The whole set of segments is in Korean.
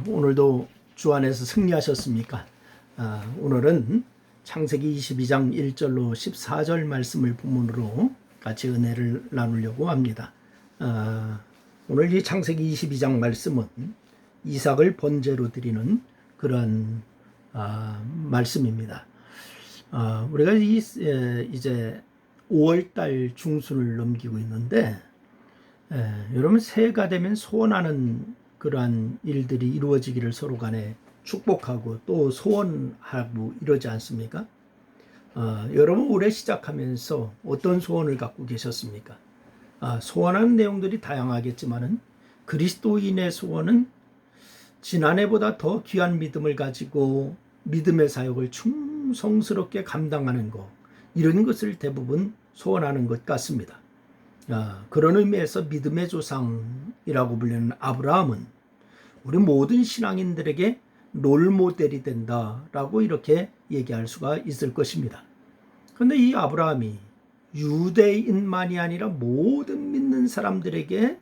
오늘도 주 안에서 승리하셨습니까? 오늘은 창세기 22장 1절로 14절 말씀을 본문으로 같이 은혜를 나누려고 합니다. 오늘 이 창세기 22장 말씀은 이삭을 번제로 드리는 그러한 말씀입니다. 우리가 이제 5월달 중순을 넘기고 있는데, 여러분 새해가 되면 소원하는 그러한 일들이 이루어지기를 서로 간에 축복하고 또 소원하고 이러지 않습니까? 여러분 올해 시작하면서 어떤 소원을 갖고 계셨습니까? 소원하는 내용들이 다양하겠지만은 그리스도인의 소원은 지난해보다 더 귀한 믿음을 가지고 믿음의 사역을 충성스럽게 감당하는 것, 이런 것을 대부분 소원하는 것 같습니다. 그런 의미에서 믿음의 조상이라고 불리는 아브라함은 우리 모든 신앙인들에게 롤모델이 된다라고 이렇게 얘기할 수가 있을 것입니다. 그런데 이 아브라함이 유대인만이 아니라 모든 믿는 사람들에게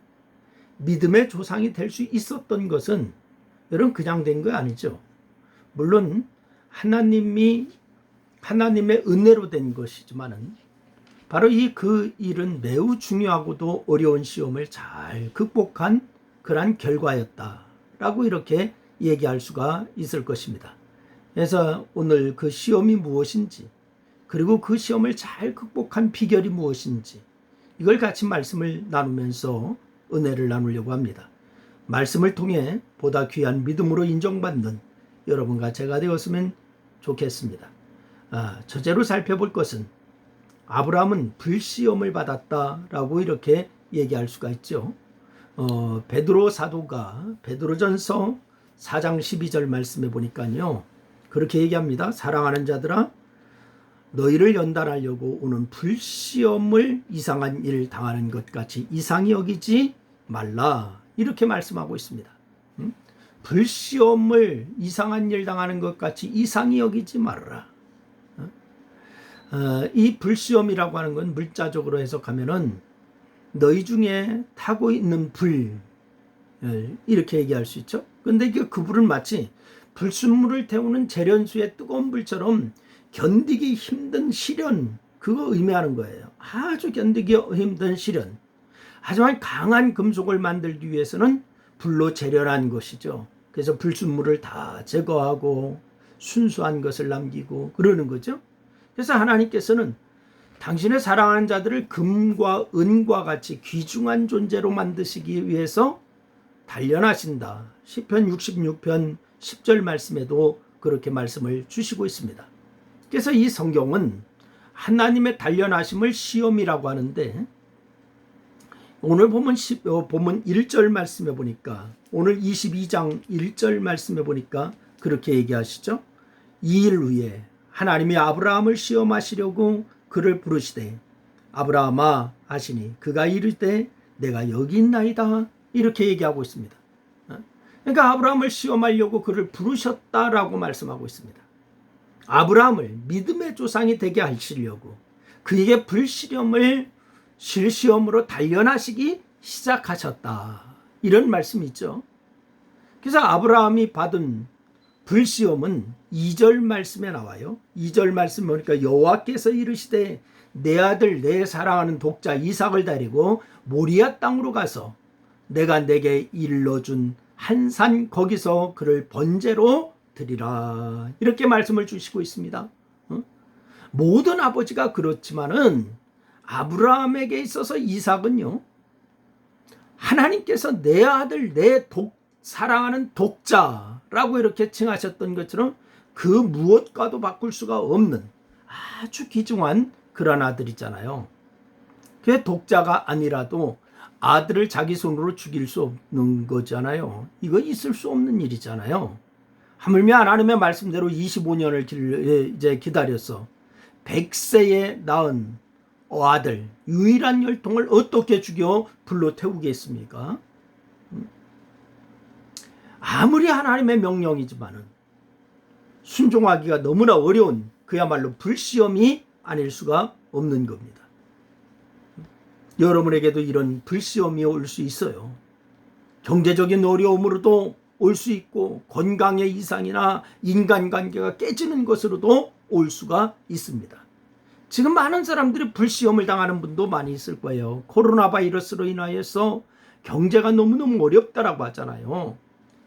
믿음의 조상이 될 수 있었던 것은 여러분 그냥 된 거 아니죠. 물론 하나님의 은혜로 된 것이지만은 바로 그 일은 매우 중요하고도 어려운 시험을 잘 극복한 그러한 결과였다라고 이렇게 얘기할 수가 있을 것입니다. 그래서 오늘 그 시험이 무엇인지, 그리고 그 시험을 잘 극복한 비결이 무엇인지, 이걸 같이 말씀을 나누면서 은혜를 나누려고 합니다. 말씀을 통해 보다 귀한 믿음으로 인정받는 여러분과 제가 되었으면 좋겠습니다. 첫째로 살펴볼 것은 아브라함은 불시험을 받았다라고 이렇게 얘기할 수가 있죠. 베드로 사도가 베드로전서 4장 12절 말씀에 보니까요, 그렇게 얘기합니다. 사랑하는 자들아, 너희를 연단하려고 오는 불시험을 이상한 일 당하는 것 같이 이상히 여기지 말라, 이렇게 말씀하고 있습니다. 불시험을 이상한 일 당하는 것 같이 이상히 여기지 말라. 이 불시험이라고 하는 건 물자적으로 해석하면은 너희 중에 타고 있는 불, 이렇게 얘기할 수 있죠. 근데 그 불은 마치 불순물을 태우는 재련수의 뜨거운 불처럼 견디기 힘든 시련, 그거 의미하는 거예요. 아주 견디기 힘든 시련. 하지만 강한 금속을 만들기 위해서는 불로 재련한 것이죠. 그래서 불순물을 다 제거하고 순수한 것을 남기고 그러는 거죠. 그래서 하나님께서는 당신의 사랑하는 자들을 금과 은과 같이 귀중한 존재로 만드시기 위해서 단련하신다. 시편 66편 10절 말씀에도 그렇게 말씀을 주시고 있습니다. 그래서 이 성경은 하나님의 단련하심을 시험이라고 하는데, 오늘 본문 1절 말씀에 보니까, 오늘 22장 1절 말씀에 보니까 그렇게 얘기하시죠. 이 일 후에 하나님이 아브라함을 시험하시려고 그를 부르시되 아브라함아 하시니 그가 이르되 내가 여기 있나이다, 이렇게 얘기하고 있습니다. 그러니까 아브라함을 시험하려고 그를 부르셨다라고 말씀하고 있습니다. 아브라함을 믿음의 조상이 되게 하시려고 그에게 불시험을 실시험으로 단련하시기 시작하셨다, 이런 말씀이 있죠. 그래서 아브라함이 받은 불시험은 2절 말씀에 나와요. 2절 말씀 보니까 여호와께서 이르시되 내 아들 내 사랑하는 독자 이삭을 데리고 모리아 땅으로 가서 내가 내게 일러준 한 산 거기서 그를 번제로 드리라, 이렇게 말씀을 주시고 있습니다. 모든 아버지가 그렇지만은 아브라함에게 있어서 이삭은요, 하나님께서 내 아들 내 사랑하는 독자라고 이렇게 칭하셨던 것처럼 그 무엇과도 바꿀 수가 없는 아주 귀중한 그런 아들이잖아요. 그 독자가 아니라도 아들을 자기 손으로 죽일 수 없는 거잖아요. 이거 있을 수 없는 일이잖아요. 하물며 하나님의 말씀대로 25년을 이제 기다려서 100세에 낳은 아들, 유일한 혈통을 어떻게 죽여 불로 태우겠습니까? 아무리 하나님의 명령이지만은 순종하기가 너무나 어려운 그야말로 불시험이 아닐 수가 없는 겁니다. 여러분에게도 이런 불시험이 올 수 있어요. 경제적인 어려움으로도 올 수 있고 건강의 이상이나 인간관계가 깨지는 것으로도 올 수가 있습니다. 지금 많은 사람들이 불시험을 당하는 분도 많이 있을 거예요. 코로나 바이러스로 인하여서 경제가 너무너무 어렵다라고 하잖아요.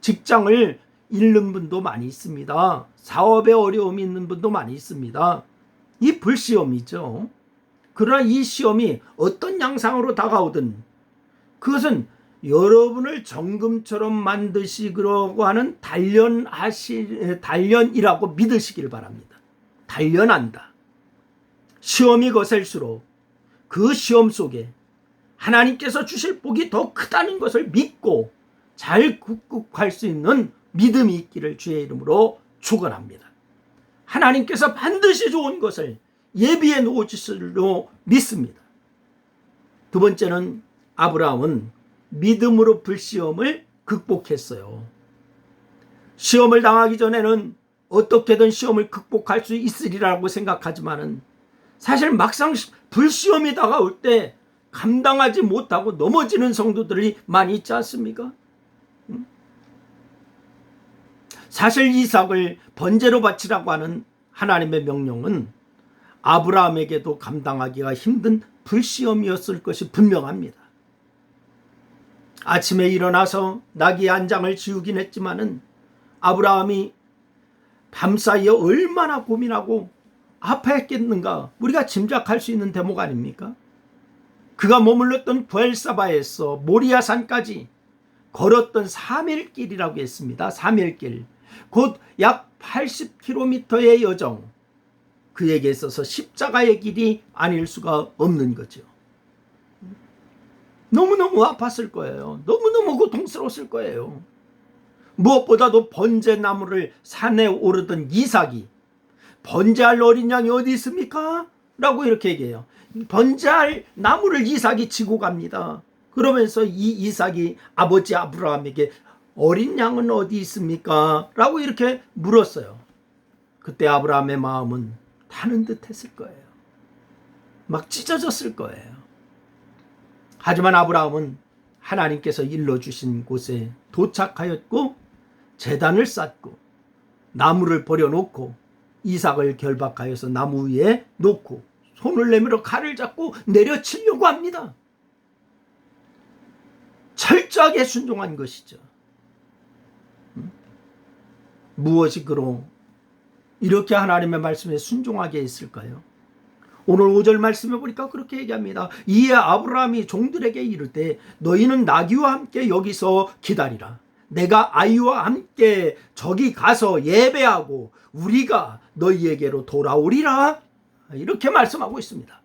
직장을 잃는 분도 많이 있습니다. 사업에 어려움이 있는 분도 많이 있습니다. 이 불시험이죠. 그러나 이 시험이 어떤 양상으로 다가오든 그것은 여러분을 정금처럼 만드시려고 하는 단련이라고 믿으시길 바랍니다. 단련한다. 시험이 거셀수록 그 시험 속에 하나님께서 주실 복이 더 크다는 것을 믿고 잘 극복할 수 있는 믿음이 있기를 주의 이름으로 축원합니다. 하나님께서 반드시 좋은 것을 예비해 놓으실로 믿습니다. 두 번째는 아브라함은 믿음으로 불시험을 극복했어요. 시험을 당하기 전에는 어떻게든 시험을 극복할 수 있으리라고 생각하지만은 사실 막상 불시험이 다가올 때 감당하지 못하고 넘어지는 성도들이 많이 있지 않습니까? 사실 이삭을 번제로 바치라고 하는 하나님의 명령은 아브라함에게도 감당하기가 힘든 불시험이었을 것이 분명합니다. 아침에 일어나서 나귀 한 장을 지우긴 했지만은 아브라함이 밤사이에 얼마나 고민하고 아파했겠는가 우리가 짐작할 수 있는 대목 아닙니까? 그가 머물렀던 부엘사바에서 모리아산까지 걸었던 3일길이라고 했습니다. 3일길. 곧 약 80km의 여정. 그에게 있어서 십자가의 길이 아닐 수가 없는 거죠. 너무너무 아팠을 거예요. 너무너무 고통스러웠을 거예요. 무엇보다도 번제나무를 산에 오르던 이삭이 번제할 어린 양이 어디 있습니까? 라고 이렇게 얘기해요. 번제할 나무를 이삭이 지고 갑니다. 그러면서 이 이삭이 아버지 아브라함에게 어린 양은 어디 있습니까? 라고 이렇게 물었어요. 그때 아브라함의 마음은 타는 듯 했을 거예요. 막 찢어졌을 거예요. 하지만 아브라함은 하나님께서 일러주신 곳에 도착하였고 제단을 쌓고 나무를 버려놓고 이삭을 결박하여서 나무 위에 놓고 손을 내밀어 칼을 잡고 내려치려고 합니다. 철저하게 순종한 것이죠. 무엇이 그로 이렇게 하나님의 말씀에 순종하게 했을까요? 오늘 5절 말씀해 보니까 그렇게 얘기합니다. 이에 아브라함이 종들에게 이르되 너희는 나귀와 함께 여기서 기다리라. 내가 아이와 함께 저기 가서 예배하고 우리가 너희에게로 돌아오리라. 이렇게 말씀하고 있습니다.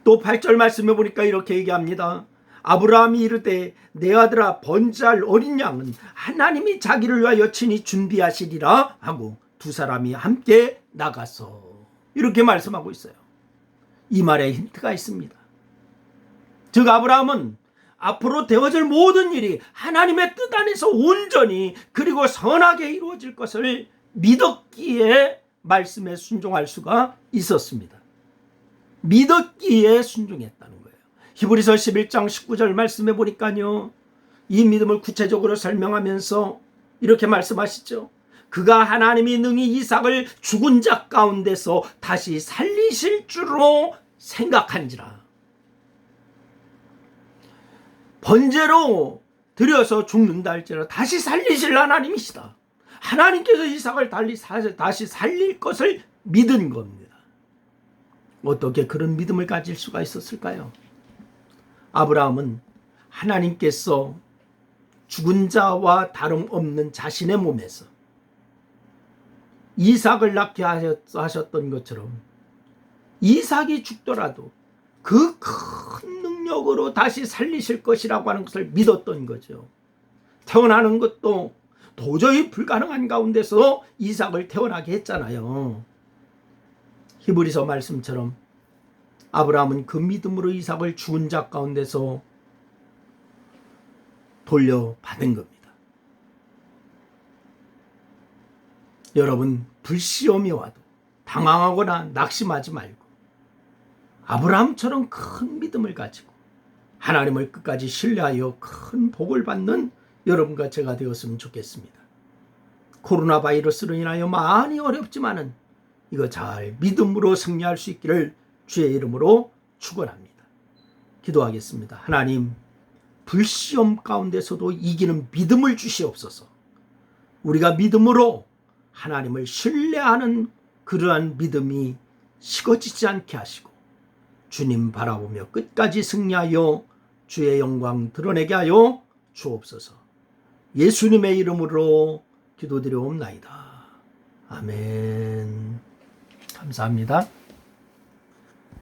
또 8절 말씀해 보니까 이렇게 얘기합니다. 아브라함이 이르되 내 아들아 번제할 어린 양은 하나님이 자기를 위하여 친히 준비하시리라 하고 두 사람이 함께 나가서 이렇게 말씀하고 있어요. 이 말에 힌트가 있습니다. 즉 아브라함은 앞으로 되어질 모든 일이 하나님의 뜻 안에서 온전히 그리고 선하게 이루어질 것을 믿었기에 말씀에 순종할 수가 있었습니다. 믿었기에 순종했다는 거예요. 히브리서 11장 19절 말씀해 보니까요. 이 믿음을 구체적으로 설명하면서 이렇게 말씀하시죠. 그가 하나님이 능히 이삭을 죽은 자 가운데서 다시 살리실 줄로 생각한지라. 번제로 드려서 죽는다 할지라도 다시 살리실 하나님이시다. 하나님께서 이삭을 다시 살릴 것을 믿은 겁니다. 어떻게 그런 믿음을 가질 수가 있었을까요? 아브라함은 하나님께서 죽은 자와 다름없는 자신의 몸에서 이삭을 낳게 하셨던 것처럼 이삭이 죽더라도 그 큰 능력으로 다시 살리실 것이라고 하는 것을 믿었던 거죠. 태어나는 것도 도저히 불가능한 가운데서 이삭을 태어나게 했잖아요. 히브리서 말씀처럼 아브라함은 그 믿음으로 이삭을 죽은 자 가운데서 돌려받은 겁니다. 여러분, 불시험이 와도 당황하거나 낙심하지 말고 아브라함처럼 큰 믿음을 가지고 하나님을 끝까지 신뢰하여 큰 복을 받는 여러분과 제가 되었으면 좋겠습니다. 코로나 바이러스로 인하여 많이 어렵지만은 이거 잘 믿음으로 승리할 수 있기를 주의 이름으로 축원합니다. 기도하겠습니다. 하나님, 불시험 가운데서도 이기는 믿음을 주시옵소서. 우리가 믿음으로 하나님을 신뢰하는 그러한 믿음이 식어지지 않게 하시고 주님 바라보며 끝까지 승리하여 주의 영광 드러내게 하여 주옵소서. 예수님의 이름으로 기도드려옵나이다. 아멘. 감사합니다.